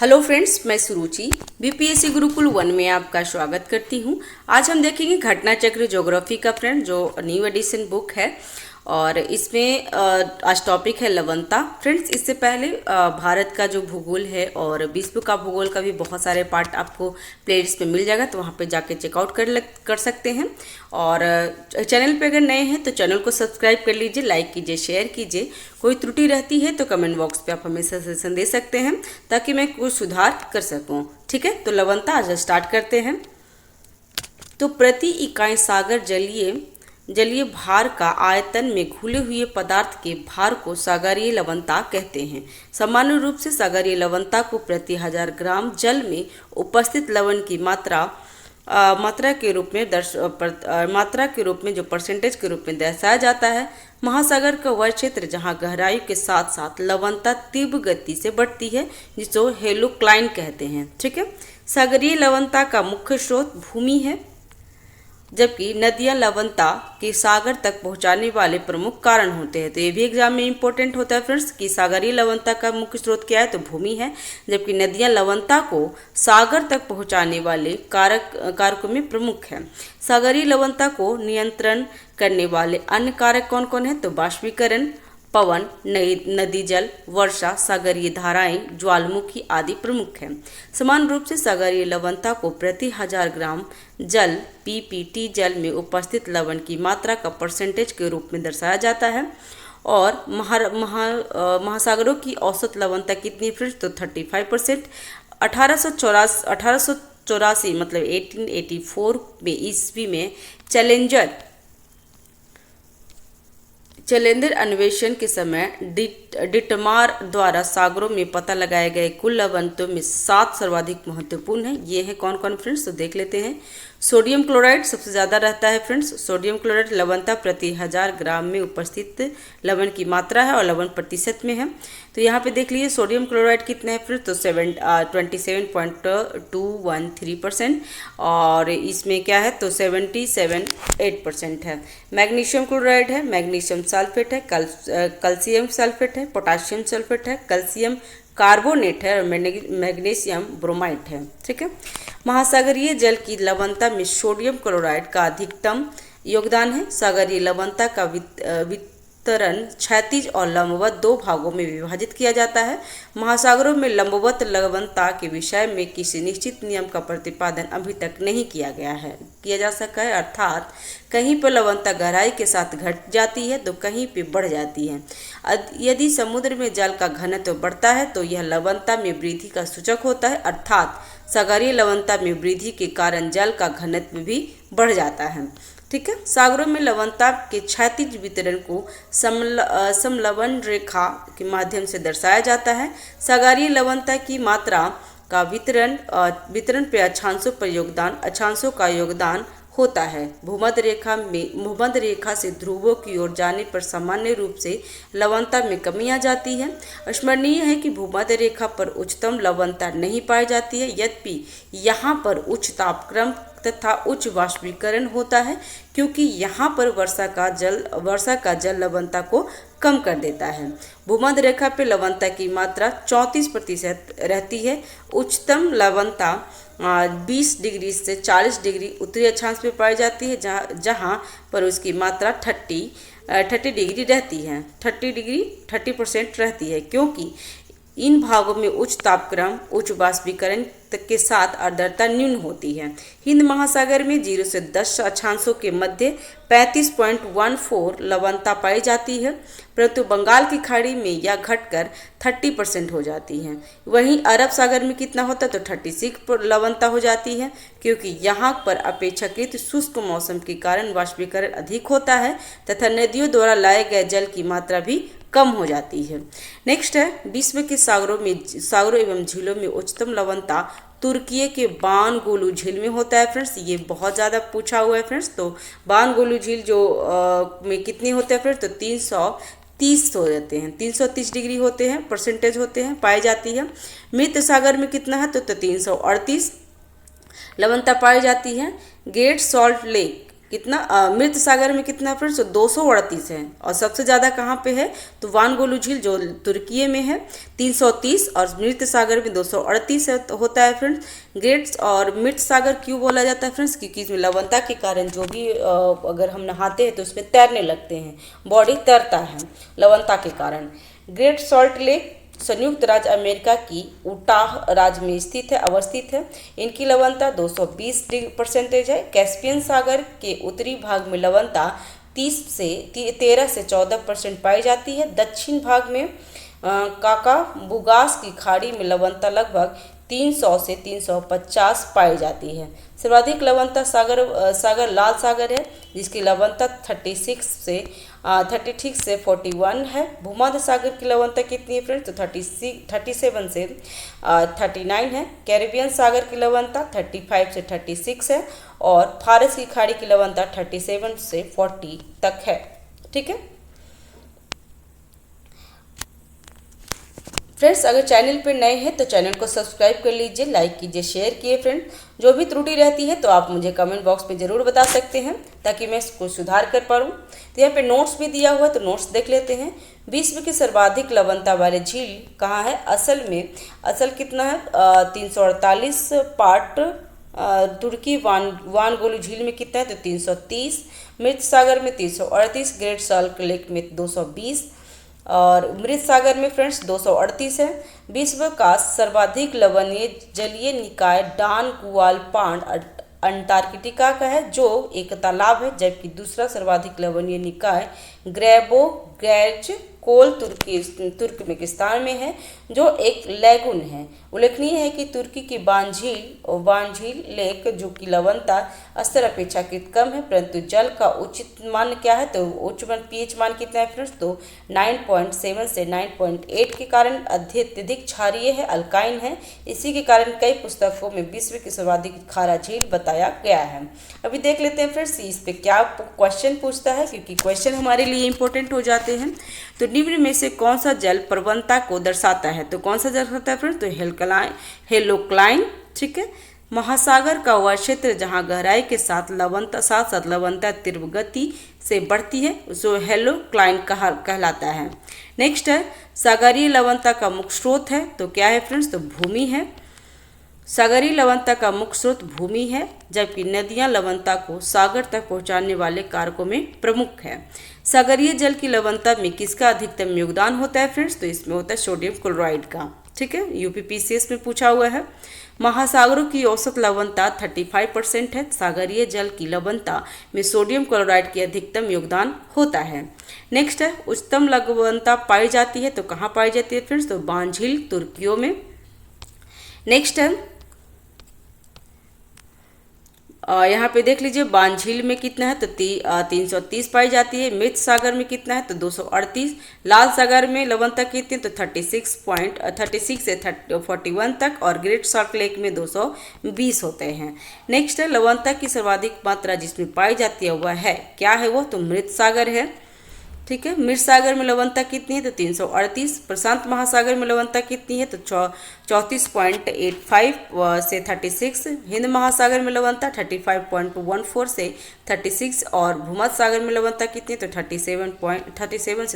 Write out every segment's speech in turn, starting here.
Hello friends, मैं सुरुचि BPSC Gurukul 1 में आपका स्वागत करती हूँ। आज हम देखेंगे घटना चक्र ज्योग्राफी का फ्रेंड, जो न्यू एडिशन बुक है और इसमें आज टॉपिक है लवणता। फ्रेंड्स, इससे पहले भारत का जो भूगोल है और विश्व का भूगोल का भी बहुत सारे पार्ट आपको प्लेलिस्ट में मिल जाएगा, तो वहाँ पे जाके चेकआउट कर सकते हैं। और चैनल पे अगर नए हैं तो चैनल को सब्सक्राइब कर लीजिए, लाइक कीजिए, शेयर कीजिए। कोई त्रुटि रहती है तो कमेंट बॉक्स पे आप हमें सजेशन दे सकते हैं ताकि मैं कुछ सुधार कर सकूं। ठीक है, तो लवणता आज स्टार्ट करते हैं। तो प्रति इकाई सागर जलीय भार का आयतन में घुले हुए पदार्थ के भार को सागरीय लवणता कहते हैं। सामान्य रूप से सागरीय लवणता को प्रति 1000 ग्राम जल में उपस्थित लवण की मात्रा के रूप में जो परसेंटेज के रूप में दर्शाया जाता है। महासागर का वह क्षेत्र जहां गहराई के साथ साथ लवणता तीव्र गति से बढ़ती है, जिसको हेलोक्लाइन कहते हैं। ठीक है, सागरीय लवणता का मुख्य स्रोत भूमि है, जबकि नदियां लवणता के सागर तक पहुंचाने वाले प्रमुख कारण होते हैं। तो ये भी एग्जाम में इंपॉर्टेंट होता है फ्रेंड्स कि सागरीय लवणता का मुख्य स्रोत क्या है, तो भूमि है, जबकि नदियां लवणता को सागर तक पहुंचाने वाले कारकों में प्रमुख है। सागरीय लवणता को नियंत्रण करने वाले अन्य कारक कौन कौन है, तो बाष्पीकरण, पवन, नदी जल, वर्षा, सागरीय धाराएं, ज्वालामुखी आदि प्रमुख हैं। समान रूप से सागरीय लवणता को प्रति 1000 ग्राम जल पीपीटी जल में उपस्थित लवण की मात्रा का परसेंटेज के रूप में दर्शाया जाता है। और महासागरों की औसत लवणता कितनी फ्रेंड्स, तो 35%। 1884 मतलब 1884 में ईस्वी में चैलेंजर अन्वेषण के समय डिटमार द्वारा सागरों में पता लगाए गए कुल लवणों में 7 सर्वाधिक महत्वपूर्ण हैं। ये है कौन कौन फ्रेंड्स, तो देख लेते हैं। सोडियम क्लोराइड सबसे ज़्यादा रहता है फ्रेंड्स। सोडियम क्लोराइड लवणता प्रति 1000 ग्राम में उपस्थित लवण की मात्रा है और लवण प्रतिशत में है। तो यहाँ पे देख लीजिए सोडियम क्लोराइड कितना है फ्रेंड्स, तो 27.213%। और इसमें क्या है, तो 77.8% है। मैग्नीशियम क्लोराइड है, मैग्नीशियम सल्फेट है, कैल्शियम सल्फेट है, पोटाशियम सल्फेट है, कैल्शियम कार्बोनेट है और मैग्नीशियम ब्रोमाइड है। ठीक है, महासागरीय जल की लवणता में सोडियम क्लोराइड का अधिकतम योगदान है। सागरीय लवणता का वितरण क्षैतिज और लंबवत 2 भागों में विभाजित किया जाता है। महासागरों में लंबवत लवणता के विषय में किसी निश्चित नियम का प्रतिपादन अभी तक नहीं किया जा सका है, अर्थात कहीं पर लवणता गहराई के साथ घट जाती है तो कहीं पर बढ़ जाती है। यदि समुद्र में जल का घनत्व बढ़ता है तो यह लवणता में वृद्धि का सूचक होता है, अर्थात सागरीय लवणता में वृद्धि के कारण जल का घनत्व भी बढ़ जाता है। ठीक है, सागरों में लवणता के क्षैतिज वितरण को समलवण रेखा के माध्यम से दर्शाया जाता है। सागरीय लवणता की मात्रा का वितरण पे अक्षांशों का योगदान होता है। भूमध्य रेखा से ध्रुवों की ओर जाने पर सामान्य रूप से लवणता में कमी आ जाती है। स्मरणीय है कि भूमध्य रेखा पर उच्चतम लवणता नहीं पाई जाती है, यद्यपि यहाँ पर उच्च तापक्रम तथा उच्च वाष्पीकरण होता है, क्योंकि यहाँ पर वर्षा का जल लवणता को कम कर देता है। भूमध्य रेखा पर लवणता की मात्रा 34% रहती है। उच्चतम लवणता 20 डिग्री से 40 डिग्री उत्तरी अक्षांश पे पाई जाती है, जहाँ पर उसकी मात्रा 30 डिग्री रहती है। 30% रहती है, क्योंकि इन भागों में उच्च तापक्रम, उच्च वाष्पीकरण के साथ आर्द्रता न्यून होती है। हिंद महासागर में 0 से 10 अक्षांशों के मध्य 35.14 लवणता पाई जाती है, परंतु बंगाल की खाड़ी में यह घटकर 30% हो जाती है। वहीं अरब सागर में कितना होता है, तो 36 लवणता हो जाती है, क्योंकि यहाँ पर अपेक्षाकृत शुष्क मौसम के कारण वाष्पीकरण अधिक होता है तथा नदियों द्वारा लाए गए जल की मात्रा भी कम हो जाती है। नेक्स्ट है, विश्व के सागरों एवं झीलों में उच्चतम लवणता तुर्की के बानगोलू झील में होता है फ्रेंड्स। ये बहुत ज़्यादा पूछा हुआ है फ्रेंड्स। तो बानगोलू झील में कितने होते हैं फ्रेंड्स, तो 330 हो जाते हैं, 330 डिग्री होते हैं, परसेंटेज होते हैं, पाई जाती है। मृत सागर में कितना है, तो 338 लवणता पाई जाती है। ग्रेट सॉल्ट लेक कितना मृत सागर में कितना फ्रेंड्स, तो 238 है। और सबसे ज़्यादा कहाँ पे है, तो वानगोलू झील जो तुर्की में है 330, और मृत सागर में 238 होता है फ्रेंड्स। ग्रेट और मृत सागर क्यों बोला जाता है फ्रेंड्स, क्योंकि इसमें लवणता के कारण जो भी अगर हम नहाते हैं तो उसमें तैरने लगते हैं, बॉडी तैरता है लवणता के कारण। ग्रेट सॉल्ट लेक संयुक्त राज्य अमेरिका की उटाह राज्य में स्थित है, अवस्थित है। इनकी लवणता 220% है। कैस्पियन सागर के उत्तरी भाग में लवणता 13 से 14% पाई जाती है। दक्षिण भाग में काकाबुगास की खाड़ी में लवणता लगभग 300 से 350 पाई जाती है। सर्वाधिक लवणता सागर लाल सागर है, जिसकी लवणता 36 से 41 है। भूमध्य सागर की लवणता कितनी है फ्रेंड्स, तो 37 से 39 है। कैरिबियन सागर की लवणता 35 से 36 है, और फारस की खाड़ी की लवणता 37 से 40 तक है। ठीक है फ्रेंड्स, अगर चैनल पर नए हैं तो चैनल को सब्सक्राइब कर लीजिए, लाइक कीजिए, शेयर कीजिए फ्रेंड्स। जो भी त्रुटि रहती है तो आप मुझे कमेंट बॉक्स में ज़रूर बता सकते हैं, ताकि मैं इसको सुधार कर पाऊँ। तो यहाँ पे नोट्स भी दिया हुआ है, तो नोट्स देख लेते हैं। विश्व की सर्वाधिक लवणता वाले झील कहाँ है, असल कितना है 348 पार्ट। तुर्की वानगोलू झील में कितना है, तो 330। मृत सागर में 338, ग्रेट सॉल्ट लेक में 220, और मृत सागर में फ्रेंड्स 238 है। विश्व का सर्वाधिक लवणीय जलीय निकाय डान गुआल पांड अंटार्कटिका का है, जो एक तालाब है, जबकि दूसरा सर्वाधिक लवणीय निकाय ग्रेबोगैज कोल तुर्कमेनिस्तान में है, जो एक लैगून है। उल्लेखनीय है कि तुर्की की बांझील लेक जो कि लवणता स्तर अपेक्षाकृत कम है, परंतु जल का उचित मान क्या है, तो उच्च मान पीएच मान कितना है फ्रेंड्स, तो 9.7 से 9.8 के कारण अत्यधिक क्षारीय है, अल्काइन है। इसी के कारण कई पुस्तकों में विश्व की सर्वाधिक खारा झील बताया गया है। अभी देख लेते हैं फ्रेंड्स इस पे क्या क्वेश्चन पूछता है, क्योंकि क्वेश्चन हमारे लिए इंपॉर्टेंट हो जाते हैं। तो निम्न में से कौन सा जल प्रवणता को दर्शाता है, तो कौन सा जल दर्शाता है फ्रेंड्स, तो हेलोक्लाइन। ठीक है, महासागर का वह क्षेत्र जहाँ गहराई के साथ लवणता तीव्र गति से बढ़ती है, जो हेलोक्लाइन कहलाता है। नेक्स्ट है सागरीय लवणता का मुख्य स्रोत है, तो क्या है फ्रेंड्स, तो भूमि है। सागरीय लवणता का मुख्य स्रोत भूमि है, जबकि नदियां लवणता को सागर तक पहुंचाने वाले कारकों में प्रमुख है। सागरीय जल की लवणता में किसका अधिकतम योगदान होता है फ्रेंड्स, तो इसमें होता है सोडियम क्लोराइड का। ठीक है, यूपीपीसीएस में पूछा हुआ है। महासागरों की औसत लवणता 35% है। सागरीय जल की लवणता में सोडियम क्लोराइड की अधिकतम योगदान होता है। नेक्स्ट है उच्चतम लवणता पाई जाती है, तो कहाँ पाई जाती है फ्रेंड्स, तो बांझील तुर्कियों में। नेक्स्ट है यहाँ पे देख लीजिए बांझील में कितना है, तो 330 पाई जाती है। मृत सागर में कितना है, तो 238। लाल सागर में लवणता कितनी है, तो 36 से 41 तक, और ग्रेट सॉल्ट लेक में 220 होते हैं। नेक्स्ट है लवणता की सर्वाधिक मात्रा जिसमें पाई जाती है वह है क्या है, वो तो मृत सागर है। ठीक है, मृत सागर में लवणता कितनी है, तो 338। प्रशांत महासागर में लवणता कितनी है, तो 34.85 से 36। हिंद महासागर में लवणता 35.14 से 36, और भूमध्य सागर में लवणता कितनी है, तो 37 से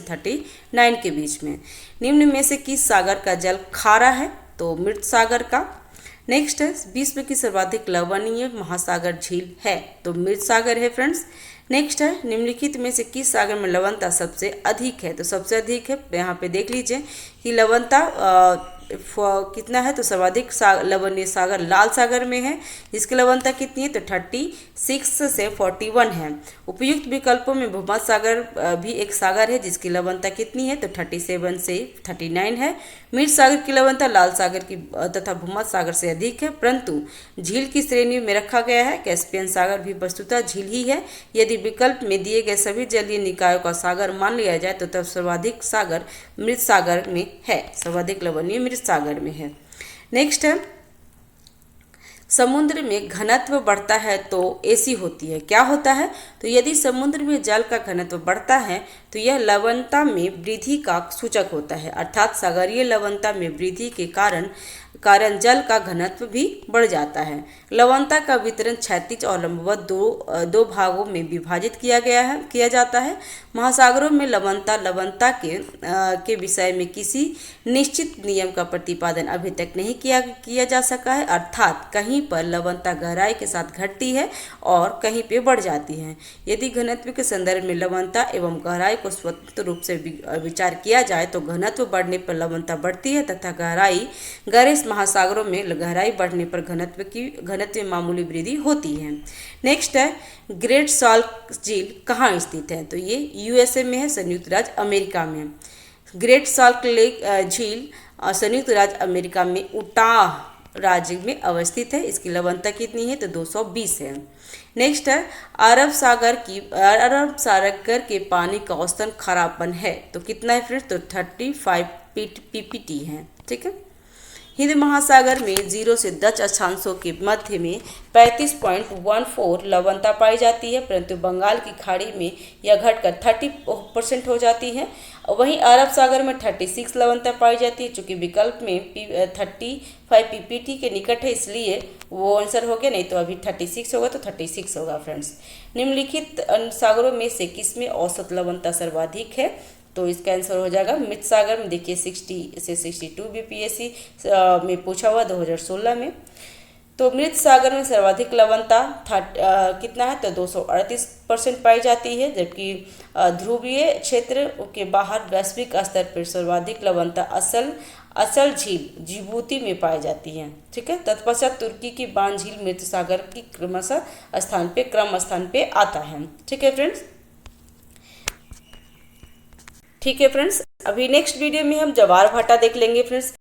39 के बीच में। निम्न में से किस सागर का जल खारा है, तो मृत सागर का। नेक्स्ट है विश्व की सर्वाधिक लवणीय महासागर झील है, तो मृत सागर है फ्रेंड्स। नेक्स्ट है निम्नलिखित में से किस सागर में लवणता सबसे अधिक है, तो सबसे अधिक है यहाँ पे देख लीजिए कि लवणता कितना है, तो सर्वाधिक लवणीय सागर लाल सागर में है, जिसकी लवणता कितनी है, तो 36 से 41 है। उपयुक्त विकल्पों में भूमध्य सागर भी एक सागर है, जिसकी लवणता कितनी है, तो 37 से 39 है। मृत सागर की लवणता लाल सागर की तथा भूमध्य सागर से अधिक है, परंतु झील की श्रेणी में रखा गया है। कैस्पियन सागर भी वस्तुतः झील ही है। यदि विकल्प में दिए गए सभी जलीय निकायों का सागर मान लिया जाए तो तब सर्वाधिक सागर मृत सागर में है, सर्वाधिक लवणीय मृत सागर में है। नेक्स्ट है समुद्र में घनत्व बढ़ता है तो ऐसी होती है। क्या होता है? तो यदि समुद्र में जल का घनत्व बढ़ता है तो यह लवणता में वृद्धि का सूचक होता है, अर्थात सागरीय लवणता में वृद्धि के कारण जल का घनत्व भी बढ़ जाता है। लवणता का वितरण क्षैतिज और लंबवत दो भागों में विभाजित किया जाता है। महासागरों में लवणता के विषय में किसी निश्चित नियम का प्रतिपादन अभी तक नहीं किया जा सका है, अर्थात कहीं पर लवणता गहराई के साथ घटती है और कहीं पे बढ़ जाती है। यदि घनत्व के संदर्भ में लवणता एवं गहराई को स्वतंत्र रूप से विचार किया जाए तो घनत्व बढ़ने पर लवणता बढ़ती है तथा गहरे महासागरों में गहराई बढ़ने पर घनत्व में मामूली वृद्धि होती है। नेक्स्ट है, ग्रेट सॉल्ट झील कहाँ स्थित है? तो ये यूएसए में है, संयुक्त राज्य अमेरिका में है। ग्रेट सॉल्ट लेक झील संयुक्त राज्य अमेरिका में उटाह राज्य में अवस्थित है। इसकी लवणता कितनी है? तो 220 है। नेक्स्ट है, अरब सागर के पानी का औसतन खारापन है तो कितना है फ्रेंड्स? तो 35 ppt है। ठीक है। हिंद महासागर में 0 से 10 अक्षांशों के मध्य में 35.14 लवणता पाई जाती है, परंतु बंगाल की खाड़ी में यह घटकर 30% हो जाती है। वहीं अरब सागर में 36 लवणता पाई जाती है। चूंकि विकल्प में 35 ppt के निकट है इसलिए वो आंसर हो गया, नहीं तो अभी 36 होगा तो 36 होगा फ्रेंड्स। निम्नलिखित सागरों में से किसमें औसत लवणता सर्वाधिक है? तो इसका आंसर हो जाएगा मृत सागर में। देखिए 60 से 62 बीपीएससी में पूछा हुआ 2016 में। तो मृत सागर में सर्वाधिक लवणता कितना है? तो 238% पाई जाती है, जबकि ध्रुवीय क्षेत्र के बाहर वैश्विक स्तर पर सर्वाधिक लवणता असल झील जिबूती में पाई जाती है। ठीक है। तत्पश्चात तुर्की की बान झील मृत सागर की क्रम स्थान पे आता है। ठीक है फ्रेंड्स। ठीक है फ्रेंड्स, अभी नेक्स्ट वीडियो में हम ज्वार भाटा देख लेंगे फ्रेंड्स।